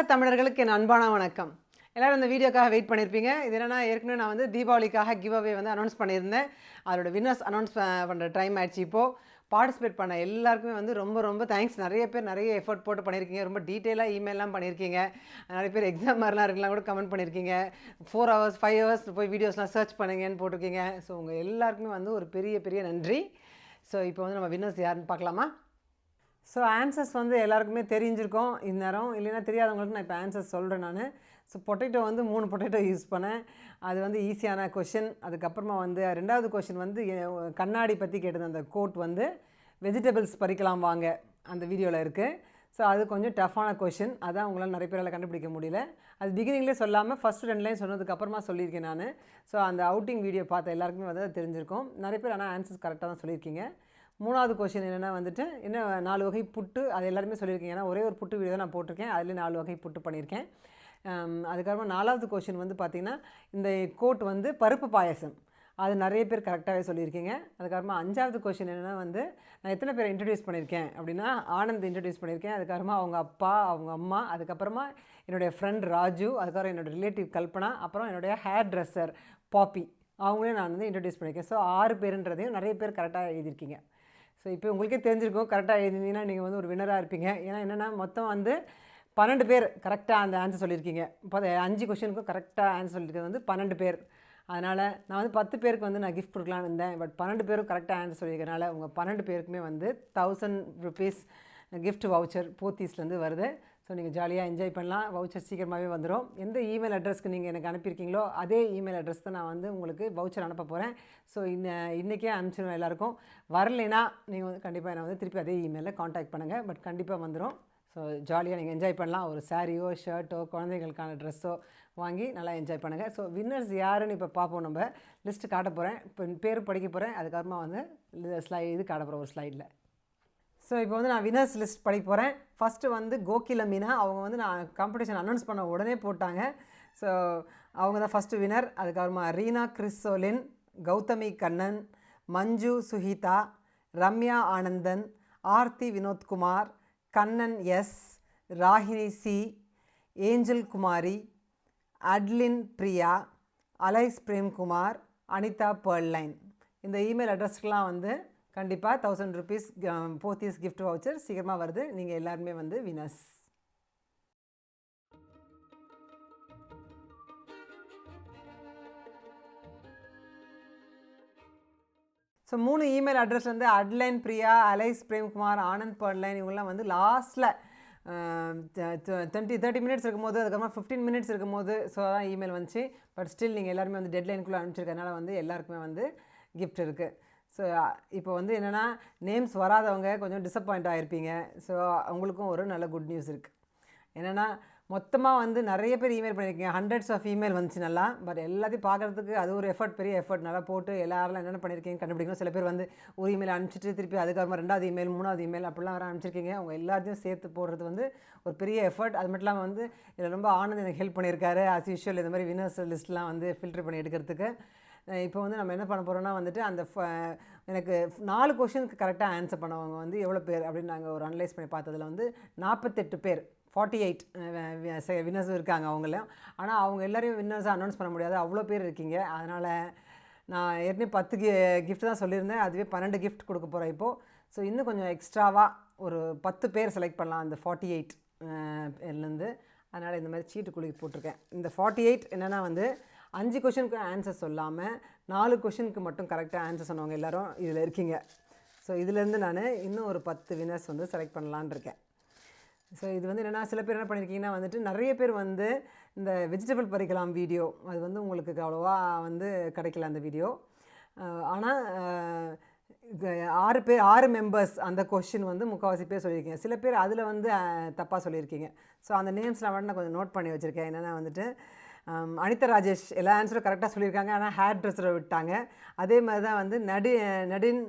தமிழர்களுக்கு என் அன்பான வணக்கம். எல்லாரும் இந்த வீடியோக்காக வெயிட் பண்ணியிருப்பீங்க. இது என்னன்னா ஏற்கனவே நான் வந்து தீபாவளிக்காக கிவ் அவே வந்து அனௌன்ஸ் பண்ணியிருந்தேன். அதோட வின்னர்ஸ் அனௌன்ஸ் பண்ணுற டைம் ஆயிடுச்சு. இப்போது பார்ட்டிசிபேட் பண்ண எல்லாருக்குமே வந்து ரொம்ப ரொம்ப தேங்க்ஸ். நிறைய பேர் நிறைய எஃபர்ட் போட்டு பண்ணியிருக்கீங்க. ரொம்ப டீட்டெயிலாக இமெயிலாம் பண்ணியிருக்கீங்க. நிறைய பேர் எக்ஸாம் மாதிரிலாம் இருக்கலாம் கூட கமெண்ட் பண்ணியிருக்கீங்க. 4 hours 5 hours போய் வீடியோஸ்லாம் சர்ச் பண்ணுங்கன்னு போட்டிருக்கீங்க. ஸோ உங்கள் எல்லாருக்குமே வந்து ஒரு பெரிய பெரிய நன்றி. ஸோ இப்போ வந்து நம்ம வின்னர்ஸ் யாருன்னு பார்க்கலாமா? ஸோ ஆன்சர்ஸ் வந்து எல்லாருக்குமே தெரிஞ்சிருக்கோம் இந்நேரம், இல்லைன்னா தெரியாதவங்களுக்கு நான் இப்போ ஆன்சர்ஸ் சொல்கிறேன் நான். ஸோ பொட்டேட்டோ வந்து 3 பொட்டேட்டோ யூஸ் பண்ணேன். அது வந்து ஈஸியான கொஷின். அதுக்கப்புறமா வந்து 2வது கொஷின் வந்து கண்ணாடி பற்றி கேட்டது. அந்த கோட் வந்து வெஜிடபிள்ஸ் பறிக்கலாம் வாங்க அந்த வீடியோவில் இருக்குது. ஸோ அது கொஞ்சம் டஃப்பான கொஷின். அதான் உங்களால் நிறைய பேரால் கண்டுபிடிக்க முடியல. அது பிகினிங்லேயே சொல்லாமல் ஃபஸ்ட்டு 2 லைன் சொன்னதுக்கப்புறமா சொல்லியிருக்கேன் நான். ஸோ அந்த அவுட்டிங் வீடியோ பார்த்த எல்லாருக்குமே வந்து அது தெரிஞ்சிருக்கும். நிறைய பேர் ஆனால் ஆன்சர்ஸ் கரெக்டாக தான் சொல்லியிருக்கீங்க. 3வது கொஷின் என்னென்னா வந்துட்டு என்ன 4 வகை புட்டு, அது எல்லாருமே சொல்லியிருக்கீங்க. ஏன்னா ஒரே ஒரு புட்டு வீடியோ தான் நான் போட்டிருக்கேன். அதில் 4 வகை புட்டு பண்ணியிருக்கேன். அதுக்கப்புறமா 4வது கொஷின் வந்து பார்த்திங்கன்னா இந்த கோட் வந்து பருப்பு பாயசம், அது நிறைய பேர் கரெக்டாகவே சொல்லியிருக்கீங்க. அதுக்கப்புறமா 5வது கொஷின் என்னென்னா வந்து நான் எத்தனை பேரை இன்ட்ரடியூஸ் பண்ணியிருக்கேன் அப்படின்னா ஆனந்த் இன்ட்ரடியூஸ் பண்ணியிருக்கேன். அதுக்கப்புறமா அவங்க அப்பா, அவங்க அம்மா, அதுக்கப்புறமா என்னுடைய ஃப்ரெண்ட் ராஜு, அதுக்கப்புறம் என்னோடய ரிலேட்டிவ் கல்பனா, அப்புறம் என்னுடைய ஹேர் ட்ரெஸ்ஸர் பாப்பி, அவங்களையும் நான் வந்து இன்ட்ரடியூஸ் பண்ணியிருக்கேன். ஸோ 6 பேருன்றதையும் நிறைய பேர் கரெக்டாக எழுதியிருக்கீங்க. ஸோ இப்போ உங்களுக்கே தெரிஞ்சிருக்கும், கரெக்டாக எழுதிங்கன்னா நீங்கள் வந்து ஒரு வினராக இருப்பீங்க. ஏன்னா என்னென்னா மொத்தம் வந்து 12 பேர் கரெக்டாக அந்த ஆன்சர் சொல்லியிருக்கீங்க. இப்போ 5 கொஷினுக்கும் கரெக்டாக ஆன்சர் சொல்லியிருக்கிறது வந்து 12 பேர். அதனால் நான் வந்து 10 பேருக்கு வந்து நான் கிஃப்ட் கொடுக்கலான்னு இருந்தேன். பட் 12 பேரும் கரெக்டாக ஆன்சர் சொல்லியிருக்கனால உங்கள் 12 பேருக்குமே வந்து 1000 rupees கிஃப்ட் வவுச்சர் போத்தீஸ்லேருந்து வருது. ஸோ நீங்கள் ஜாலியாக என்ஜாய் பண்ணலாம். வவுச்சர் சீக்கிரமாகவே வந்துடும். எந்த இமெயில் அட்ரஸ்க்கு நீங்கள் எனக்கு அனுப்பியிருக்கீங்களோ அதே இமெயில் அட்ரஸ் தான் நான் வந்து உங்களுக்கு வவுச்சர் அனுப்ப போகிறேன். ஸோ இன்றைக்கே அனுப்பிச்சிடுவேன் எல்லாேருக்கும். வரலைன்னா நீங்கள் வந்து கண்டிப்பாக என்னை வந்து திருப்பி அதே இமெயிலில் காண்டாக்ட் பண்ணுங்கள். பட் கண்டிப்பாக வந்துடும். ஸோ ஜாலியாக நீங்கள் என்ஜாய் பண்ணலாம். ஒரு சாரியோ ஷர்ட்டோ குழந்தைங்களுக்கான ட்ரெஸ்ஸோ வாங்கி நல்லா என்ஜாய் பண்ணுங்கள். ஸோ வின்னர்ஸ் யாருன்னு இப்போ பார்ப்போம். நம்ம லிஸ்ட்டு காட்ட போகிறேன். இப்போ பேர் படிக்க போகிறேன். அதுக்கப்புறமா வந்து இது காட்ட போகிறேன் ஒரு ஸ்லைடில். ஸோ இப்போ வந்து நான் வினர்ஸ் லிஸ்ட் படிக்க போகிறேன். ஃபஸ்ட்டு வந்து கோகில மீனா, அவங்க வந்து நான் காம்படிஷன் அனௌன்ஸ் பண்ண உடனே போட்டாங்க. ஸோ அவங்க தான் ஃபஸ்ட்டு வினர். அதுக்கப்புறமா Reena Chrissolin, Gauthami Kannan, Manju Suhitha, Ramya Anandan, Aarthi Vinothkumar, Kannan S, Ragini C, Angel Kumari, Adlin Priya, Alice Premkumar, Anitha Parlin. இந்த இமெயில் அட்ரஸ்க்கெலாம் வந்து கண்டிப்பாக 1000 rupees போத்தீஸ் கிஃப்ட் வவுச்சர் சீக்கிரமாக வருது. நீங்கள் எல்லாருமே வந்து வினர்ஸ். ஸோ 3 இமெயில் அட்ரஸ் வந்து அட்லைன் பிரியா, அலைஸ் பிரேம்குமார், ஆனந்த் பர்லைன், இவங்கெல்லாம் வந்து லாஸ்ட்டில் 30 minutes இருக்கும்போது, அதுக்கப்புறமா 15 minutes இருக்கும்போது ஸோ தான் இமெயில் வந்துச்சு. பட் ஸ்டில் நீங்கள் எல்லாருமே வந்து டெட்லைனுக்குள்ளே அனுப்பிச்சிருக்கனால வந்து எல்லாருக்குமே வந்து கிஃப்ட் இருக்குது. ஸோ இப்போ வந்து என்னென்னா நேம்ஸ் வராதவங்க கொஞ்சம் டிசப்பாயிண்ட் ஆகிருப்பீங்க. ஸோ அவங்களுக்கும் ஒரு நல்ல குட் நியூஸ் இருக்குது. என்னென்னா மொத்தமாக வந்து நிறைய பேர் இமெயில் பண்ணியிருக்கீங்க. ஹண்ட்ரட்ஸ் ஆஃப் இமெயில் வந்துச்சு நல்லா. பட் எல்லாத்தையும் பார்க்குறதுக்கு அது ஒரு எஃபர்ட், பெரிய எஃபர்ட். நல்லா போட்டு எல்லாரும் என்னென்ன பண்ணியிருக்கீங்க கண்டுபிடிக்கணும். சில பேர் வந்து ஒரு இமெயில் அனுப்பிச்சிட்டு திருப்பி அதுக்கப்புறமா 2வது இமெயில் 3வது இமெயில் அப்படிலாம் வர அனுப்பிச்சிருக்கீங்க. அவங்க எல்லாத்தையும் சேர்த்து போடுறது வந்து ஒரு பெரிய எஃபர்ட். அது மட்டும் இல்லாமல் வந்து இதில் ரொம்ப ஆனந்த் எனக்கு ஹெல்ப் பண்ணியிருக்காரு. ஆஸ் யூஷுவல் இந்த மாதிரி வினர்ஸ் லிஸ்ட்லாம் வந்து ஃபில்டர் பண்ணி எடுக்கிறதுக்கு. இப்போ வந்து நம்ம என்ன பண்ண போகிறோம்னா வந்துட்டு அந்த எனக்கு 4 கொஷினுக்கு கரெக்டாக ஆன்சர் பண்ணவங்க வந்து எவ்வளோ பேர் அப்படின்னு நாங்கள் ஒரு அனலைஸ் பண்ணி பார்த்ததில் வந்து 48 பேர், 48 வின்னர்ஸும் இருக்காங்க அவங்களும். ஆனால் அவங்க எல்லோரையும் வின்னர்ஸாக அனௌன்ஸ் பண்ண முடியாது, அவ்வளோ பேர் இருக்கீங்க. அதனால் நான் ஏற்கனவே 10 கிஃப்ட் தான் சொல்லியிருந்தேன். அதுவே 12 கிஃப்ட் கொடுக்க போகிறேன் இப்போது. ஸோ இன்னும் கொஞ்சம் எக்ஸ்ட்ராவாக ஒரு 10 பேர் செலக்ட் பண்ணலாம் அந்த 48 பேர்லேருந்து. அதனால் இந்த மாதிரி சீட்டு குலுக்கி போட்டிருக்கேன். இந்த 48 என்னென்னா வந்து 5 கொஷினுக்கு ஆன்சர் சொல்லாமல் 4 கொஷினுக்கு மட்டும் கரெக்டாக ஆன்சர் சொன்னவங்க எல்லோரும் இதில் இருக்கீங்க. ஸோ இதிலேருந்து நான் இன்னும் ஒரு 10 வினர்ஸ் வந்து செலக்ட் பண்ணலான் இருக்கேன். ஸோ இது வந்து என்னென்னா சில பேர் என்ன பண்ணியிருக்கீங்கன்னா வந்துட்டு நிறைய பேர் வந்து இந்த வெஜிடபிள் பறிக்கலாம் வீடியோ, அது வந்து உங்களுக்கு அவ்வளோவா வந்து கிடைக்கல அந்த வீடியோ. ஆனால் 6 மெம்பர்ஸ் அந்த கொஷின் வந்து முக்கால்வாசி பேர் சொல்லியிருக்கீங்க. சில பேர் அதில் வந்து தப்பாக சொல்லியிருக்கீங்க. ஸோ அந்த நேம்ஸ்லாம் வந்து நான் கொஞ்சம் நோட் பண்ணி வச்சுருக்கேன். என்னென்னா வந்துட்டு அனிதா ராஜேஷ் எல்லா ஆன்சரும் கரெக்டாக சொல்லியிருக்காங்க. ஆனால் ஹேர் ட்ரெஸ்ஸரை விட்டாங்க. அதே மாதிரி தான் வந்து நடின்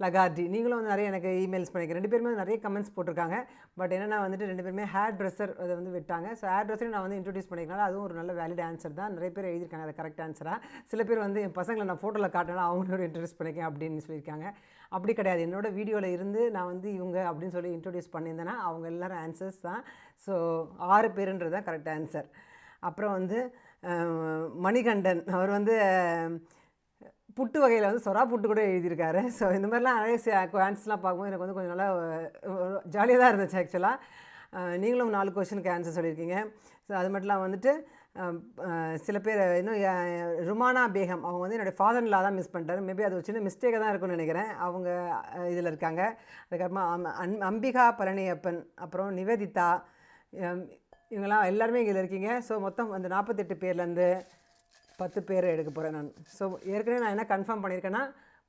லகார்டி. நீங்களும் வந்து நிறைய எனக்கு இமெயில்ஸ் பண்ணிக்கிறேன். 2 பேருமே நிறைய கமெண்ட்ஸ் போட்டிருக்காங்க. பட் என்னென்னா வந்துட்டு 2 பேருமே ஹேர் ட்ரெஸ்ஸர் அதை வந்து விட்டாங்க. ஸோ ஹேர் ட்ரெஸ்ஸரையும் நான் வந்து இன்ட்ரடியூஸ் பண்ணிக்கிறனால அதுவும் ஒரு நல்ல வேலிட் ஆன்சர் தான். நிறைய பேர் எழுதியிருக்காங்க அது கரெக்ட் ஆன்சராக. சில பேர் வந்து என் பசங்களை நான் ஃபோட்டோவில் காட்டினா அவங்களோட இன்ட்ரடியூஸ் பண்ணிக்கேன் அப்படின்னு சொல்லியிருக்காங்க. அப்படி கிடையாது, என்னோடய வீடியோவில் இருந்து நான் வந்து இவங்க அப்படின்னு சொல்லி இன்ட்ரடியூஸ் பண்ணியிருந்தேன்னா அவங்க எல்லோரும் ஆன்சர்ஸ் தான். ஸோ 6 பேருன்றது தான் கரெக்ட் ஆன்சர். அப்புறம் வந்து மணிகண்டன் அவர் வந்து புட்டு வகையில் வந்து சொரா புட்டு கூட எழுதியிருக்காரு. ஸோ இந்த மாதிரிலாம் நிறைய ஆன்சர்ஸ்லாம் பார்க்கும்போது எனக்கு வந்து கொஞ்சம் நல்லா ஜாலியாக தான் இருந்துச்சு ஆக்சுவலாக. நீங்களும் 4 கொஷனுக்கு ஆன்சர் சொல்லியிருக்கீங்க. ஸோ அது மட்டும் வந்துட்டு சில பேர் இன்னும் ருமானா பேகம் அவங்க வந்து என்னுடைய ஃபாதர் இன் லா தான் மிஸ் பண்ணிட்டாரு. மேபி அது ஒரு சின்ன மிஸ்டேக்காக தான் இருக்கும்னு நினைக்கிறேன். அவங்க இதில் இருக்காங்க. அதுக்கப்புறமா அம்பிகா பழனியப்பன், அப்புறம் நிவேதிதா, இவங்கெல்லாம் எல்லாருமே இங்கே இருக்கீங்க. ஸோ மொத்தம் அந்த 48 பேர்லேருந்து 10 பேர் எடுக்க போகிறேன் நான். ஸோ ஏற்கனவே நான் என்ன கன்ஃபார்ம் பண்ணியிருக்கேன்னா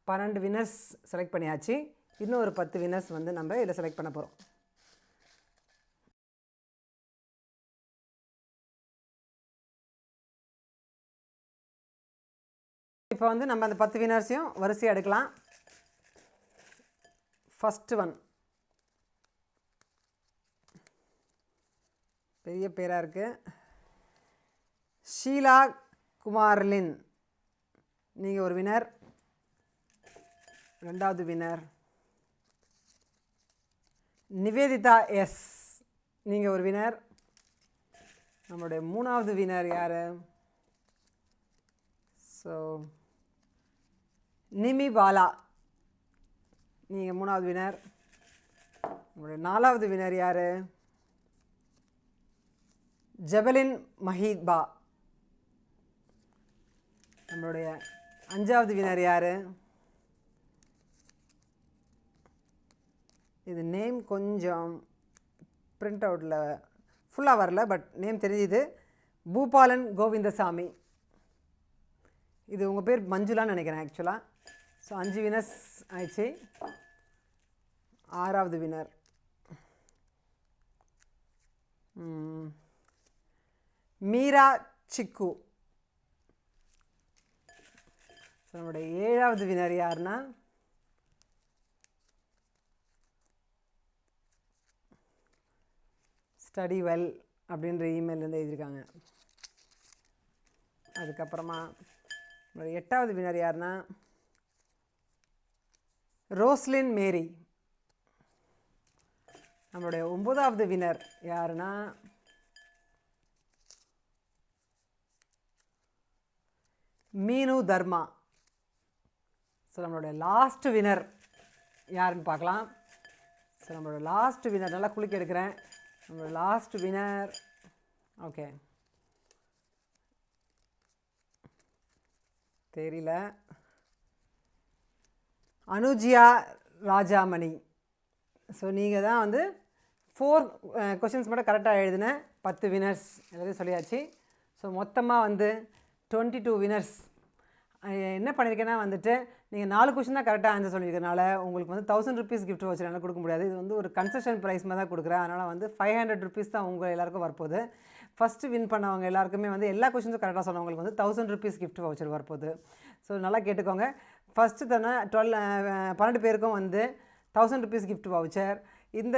12 வின்னர்ஸ் செலக்ட் பண்ணியாச்சு. இன்னும் ஒரு 10 வின்னர்ஸ் வந்து நம்ம இதில் செலக்ட் பண்ண போகிறோம். இப்போ வந்து நம்ம அந்த 10 வின்னர்ஸையும் வரிசையாக எடுக்கலாம். ஃபஸ்ட்டு ஒன் பெரிய பேராக இருக்குது. ஷீலா குமார்லின், நீங்கள் ஒரு வினர். 2வது வினர் நிவேதிதா எஸ், நீங்கள் ஒரு வினர். நம்மளுடைய 3வது வினர் யார்? ஸோ நிமி பாலா, நீங்கள் 3வது வினர். நம்மளுடைய 4வது வினர் யார்? ஜபலின் மஹீபா. நம்மளுடைய 5வது வினர் யார்? இது நேம் கொஞ்சம் பிரிண்ட் அவுட்டில் ஃபுல்லாக வரல, பட் நேம் தெரியுது. பூபாலன் கோவிந்தசாமி. இது உங்கள் பேர் மஞ்சுளான்னு நினைக்கிறேன் ஆக்சுவலாக. ஸோ 5 வினர்ஸ் ஆயிடுச்சு. 6வது வினர் மீரா சிக்கு. ஸோ நம்மளுடைய 7வது வினர் யாருன்னா ஸ்டடி வெல் அப்படின்ற இமெயிலேருந்து எழுதியிருக்காங்க. அதுக்கப்புறமா நம்மளுடைய 8வது வினர் யாருன்னா ரோஸ்லின் மேரி. நம்மளுடைய 9வது வினர் யாருன்னா மீனு தர்மா. ஸோ நம்மளுடைய லாஸ்ட் வினர் யாருன்னு பார்க்கலாம். ஸோ நம்மளோட லாஸ்ட் வினர், நல்லா குளிக்க எடுக்கிறேன். நம்மளோட லாஸ்ட் வினர் ஓகே தெரியல. அனுஜியா ராஜாமணி. ஸோ நீங்கள் தான் வந்து 4 கொஷின்ஸ் மட்டும் கரெக்டாக எழுதினேன். 10 வினர்ஸ் எல்லாத்தையும் சொல்லியாச்சு. ஸோ மொத்தமாக வந்து 22 வினர்ஸ். என்ன பண்ணியிருக்கேன்னா வந்துட்டு நீங்கள் 4 கொஷின் தான் கரெக்டாக ஆன்சர் சொல்லியிருக்கனால உங்களுக்கு வந்து 1000 ருபீஸ் கிஃப்ட் வச்சு என்னால் கொடுக்க முடியாது. இது வந்து ஒரு கன்செஷன் ப்ரைஸ் மாதிரி தான் கொடுக்குறேன். அதனால் வந்து 500 ருபீஸ் தான் உங்கள் எல்லாருக்கும் வரப்போகுது. ஃபஸ்ட்டு வின் பண்ணவங்க எல்லாருக்குமே வந்து எல்லா கொஷின்ஸும் கரெக்டாக சொன்னவங்களுக்கு வந்து 1000 ருபீஸ் கிஃப்ட் வவுச்சர் வரப்போகுது. ஸோ நல்லா கேட்டுக்கோங்க. ஃபஸ்ட்டு தானே 12 பேருக்கும் வந்து 1000 ருபீஸ் கிஃப்ட் வவுச்சர். இந்த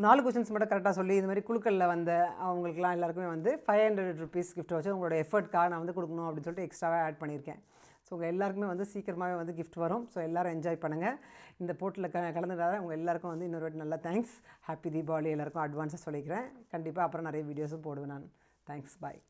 4 கொஷின்ஸ் மட்டும் கரெக்டாக சொல்லி இது மாதிரி குழுக்களில் வந்த அவங்களுக்குலாம் எல்லாருக்குமே வந்து 500 ருபீஸ் கிஃப்ட் வச்சு உங்களோட எஃபர்ட்காக நான் வந்து கொடுக்கணும் அப்படின்னு சொல்லிட்டு எக்ஸ்ட்ராவாக ஆட் பண்ணியிருக்கேன். ஸோ உங்கள் எல்லாருக்குமே வந்து சீக்கிரமாகவே வந்து கிஃப்ட் வரும். ஸோ எல்லோரும் என்ஜாய் பண்ணுங்கள். இந்த போட்டியில் கலந்துடாத உங்கள் எல்லாருக்கும் வந்து இன்னொரு வாட்டி நல்லா தேங்க்ஸ். ஹாப்பி தீபாவளி எல்லாருக்கும் அட்வான்ஸாக சொல்லிக்கிறேன். கண்டிப்பாக அப்புறம் நிறைய வீடியோஸும் போடுவேன் நான். தேங்க்ஸ், பாய்.